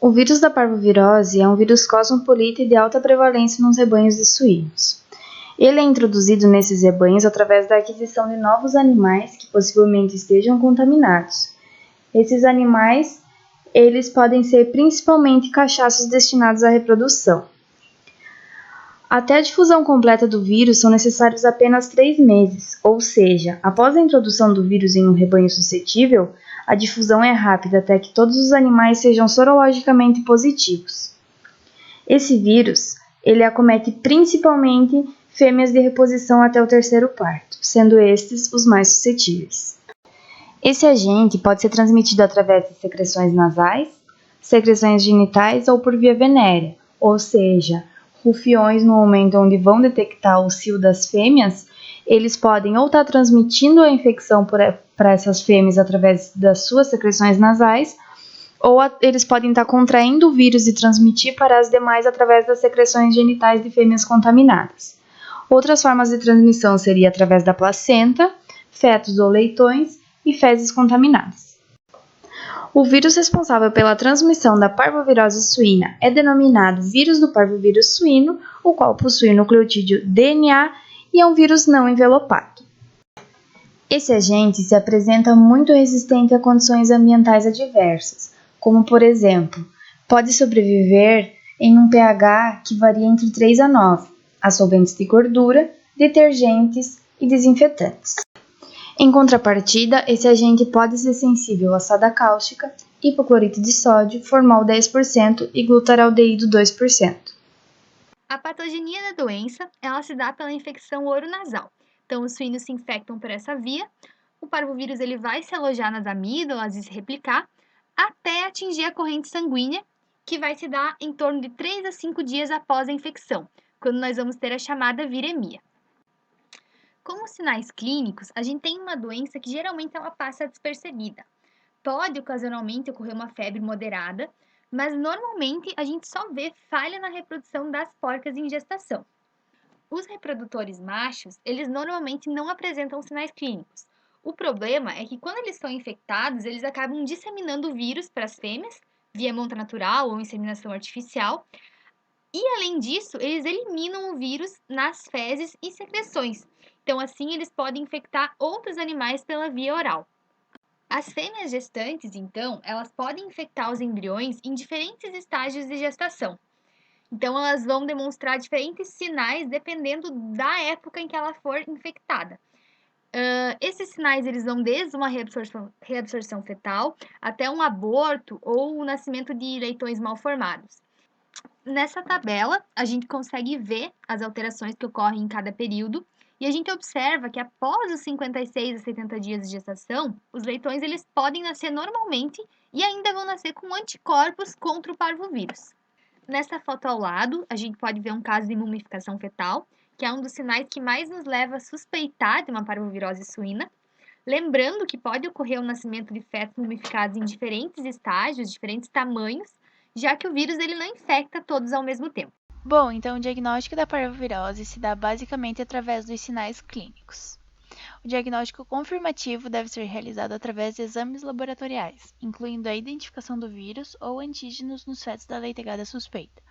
O vírus da parvovirose é um vírus cosmopolita e de alta prevalência nos rebanhos de suínos. Ele é introduzido nesses rebanhos através da aquisição de novos animais que possivelmente estejam contaminados. Esses animais, eles podem ser principalmente cachachos destinados à reprodução. Até a difusão completa do vírus são necessários apenas 3 meses, ou seja, após a introdução do vírus em um rebanho suscetível, a difusão é rápida até que todos os animais sejam sorologicamente positivos. Esse vírus, ele acomete principalmente fêmeas de reposição até o 3º parto, sendo estes os mais suscetíveis. Esse agente pode ser transmitido através de secreções nasais, secreções genitais ou por via venérea, ou seja, rufiões no momento onde vão detectar o cio das fêmeas, eles podem ou estar transmitindo a infecção para essas fêmeas através das suas secreções nasais, ou eles podem estar contraindo o vírus e transmitir para as demais através das secreções genitais de fêmeas contaminadas. Outras formas de transmissão seria através da placenta, fetos ou leitões e fezes contaminadas. O vírus responsável pela transmissão da parvovirose suína é denominado vírus do parvovírus suíno, o qual possui nucleotídeo DNA e é um vírus não envelopado. Esse agente se apresenta muito resistente a condições ambientais adversas, como por exemplo, pode sobreviver em um pH que varia entre 3 a 9, a solventes de gordura, detergentes e desinfetantes. Em contrapartida, esse agente pode ser sensível a soda cáustica, hipoclorito de sódio, formol 10% e glutaraldeído 2%. A patogenia da doença, ela se dá pela infecção oronasal. Então, os suínos se infectam por essa via, o parvovírus ele vai se alojar nas amígdalas e se replicar, até atingir a corrente sanguínea, que vai se dar em torno de 3 a 5 dias após a infecção, quando nós vamos ter a chamada viremia. Como sinais clínicos, a gente tem uma doença que geralmente ela passa despercebida. Pode ocasionalmente ocorrer uma febre moderada, mas normalmente a gente só vê falha na reprodução das porcas em gestação. Os reprodutores machos, eles normalmente não apresentam sinais clínicos. O problema é que quando eles estão infectados, eles acabam disseminando o vírus para as fêmeas, via monta natural ou inseminação artificial, e além disso, eles eliminam o vírus nas fezes e secreções. Então, assim, eles podem infectar outros animais pela via oral. As fêmeas gestantes, então, elas podem infectar os embriões em diferentes estágios de gestação. Então, elas vão demonstrar diferentes sinais dependendo da época em que ela for infectada. Esses sinais eles vão desde uma reabsorção fetal até um aborto ou o nascimento de leitões mal formados. Nessa tabela, a gente consegue ver as alterações que ocorrem em cada período e a gente observa que após os 56 a 70 dias de gestação, os leitões eles podem nascer normalmente e ainda vão nascer com anticorpos contra o parvovírus. Nessa foto ao lado, a gente pode ver um caso de mumificação fetal, que é um dos sinais que mais nos leva a suspeitar de uma parvovirose suína. Lembrando que pode ocorrer o nascimento de fetos mumificados em diferentes estágios, diferentes tamanhos, já que o vírus ele não infecta todos ao mesmo tempo. Bom, então o diagnóstico da parvovirose se dá basicamente através dos sinais clínicos. O diagnóstico confirmativo deve ser realizado através de exames laboratoriais, incluindo a identificação do vírus ou antígenos nos fetos da leitegada suspeita.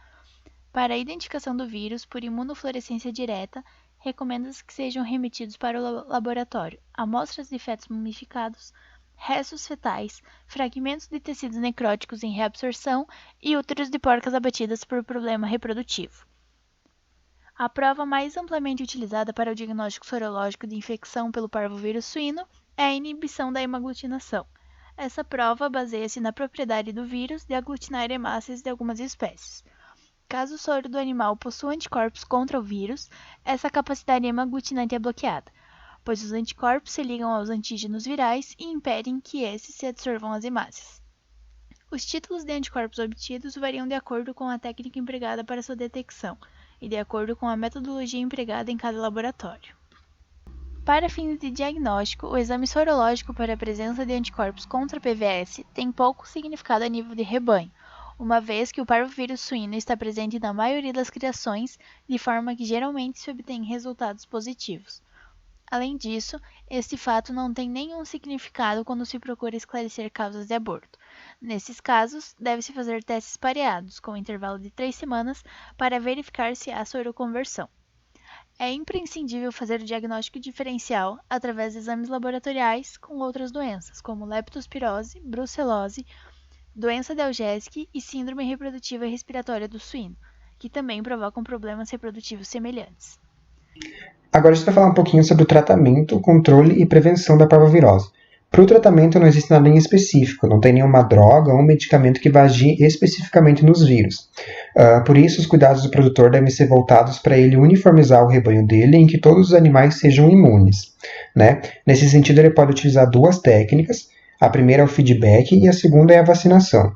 Para a identificação do vírus por imunofluorescência direta, recomenda-se que sejam remetidos para o laboratório amostras de fetos mumificados, restos fetais, fragmentos de tecidos necróticos em reabsorção e úteros de porcas abatidas por problema reprodutivo. A prova mais amplamente utilizada para o diagnóstico sorológico de infecção pelo parvovírus suíno é a inibição da hemaglutinação. Essa prova baseia-se na propriedade do vírus de aglutinar hemácias de algumas espécies. Caso o soro do animal possua anticorpos contra o vírus, essa capacidade hemaglutinante é bloqueada, pois os anticorpos se ligam aos antígenos virais e impedem que esses se absorvam às hemácias. Os títulos de anticorpos obtidos variam de acordo com a técnica empregada para sua detecção e de acordo com a metodologia empregada em cada laboratório. Para fins de diagnóstico, o exame sorológico para a presença de anticorpos contra PVS tem pouco significado a nível de rebanho, uma vez que o parvovírus suíno está presente na maioria das criações, de forma que geralmente se obtém resultados positivos. Além disso, este fato não tem nenhum significado quando se procura esclarecer causas de aborto, Nesses casos, deve-se fazer testes pareados, com intervalo de 3 semanas, para verificar se há soroconversão. É imprescindível fazer o diagnóstico diferencial através de exames laboratoriais com outras doenças, como leptospirose, brucelose, doença de Algésique e síndrome reprodutiva e respiratória do suíno, que também provocam problemas reprodutivos semelhantes. Agora a gente vai falar um pouquinho sobre o tratamento, controle e prevenção da parvovirose. Para o tratamento não existe nada em específico, não tem nenhuma droga ou medicamento que vá agir especificamente nos vírus. Por isso, os cuidados do produtor devem ser voltados para ele uniformizar o rebanho dele em que todos os animais sejam imunes, né? Nesse sentido, ele pode utilizar duas técnicas. A primeira é o feedback e a segunda é a vacinação.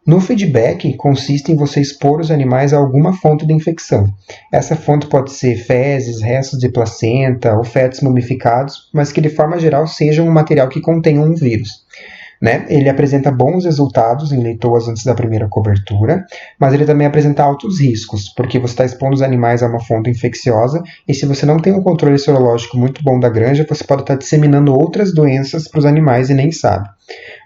No feedback, consiste em você expor os animais a alguma fonte de infecção. Essa fonte pode ser fezes, restos de placenta ou fetos mumificados, mas que de forma geral seja um material que contenha um vírus. Né? Ele apresenta bons resultados em leitoas antes da primeira cobertura, mas ele também apresenta altos riscos, porque você está expondo os animais a uma fonte infecciosa e se você não tem um controle sorológico muito bom da granja, você pode estar disseminando outras doenças para os animais e nem sabe.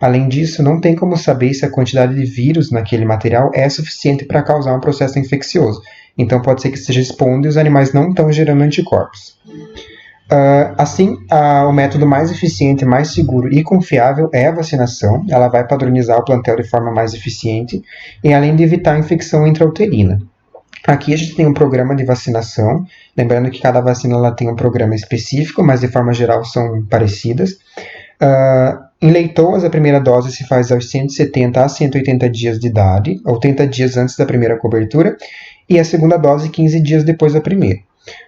Além disso, não tem como saber se a quantidade de vírus naquele material é suficiente para causar um processo infeccioso. Então pode ser que esteja expondo e os animais não estão gerando anticorpos. O método mais eficiente, mais seguro e confiável é a vacinação. Ela vai padronizar o plantel de forma mais eficiente e além de evitar a infecção intrauterina. Aqui a gente tem um programa de vacinação, lembrando que cada vacina ela tem um programa específico, mas de forma geral são parecidas. Em leitoas, a primeira dose se faz aos 170 a 180 dias de idade, ou 30 dias antes da primeira cobertura, e a segunda dose 15 dias depois da primeira.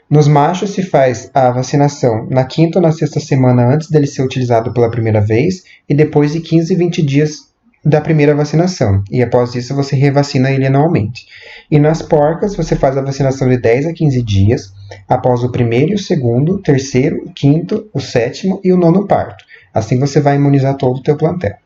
Nos machos se faz a vacinação na quinta ou na sexta semana antes dele ser utilizado pela primeira vez, e depois de 15 e 20 dias da primeira vacinação, e após isso você revacina ele anualmente. E nas porcas você faz a vacinação de 10 a 15 dias, após o primeiro e o segundo, o terceiro, o quinto, o sétimo e o nono parto. Assim você vai imunizar todo o teu plantel.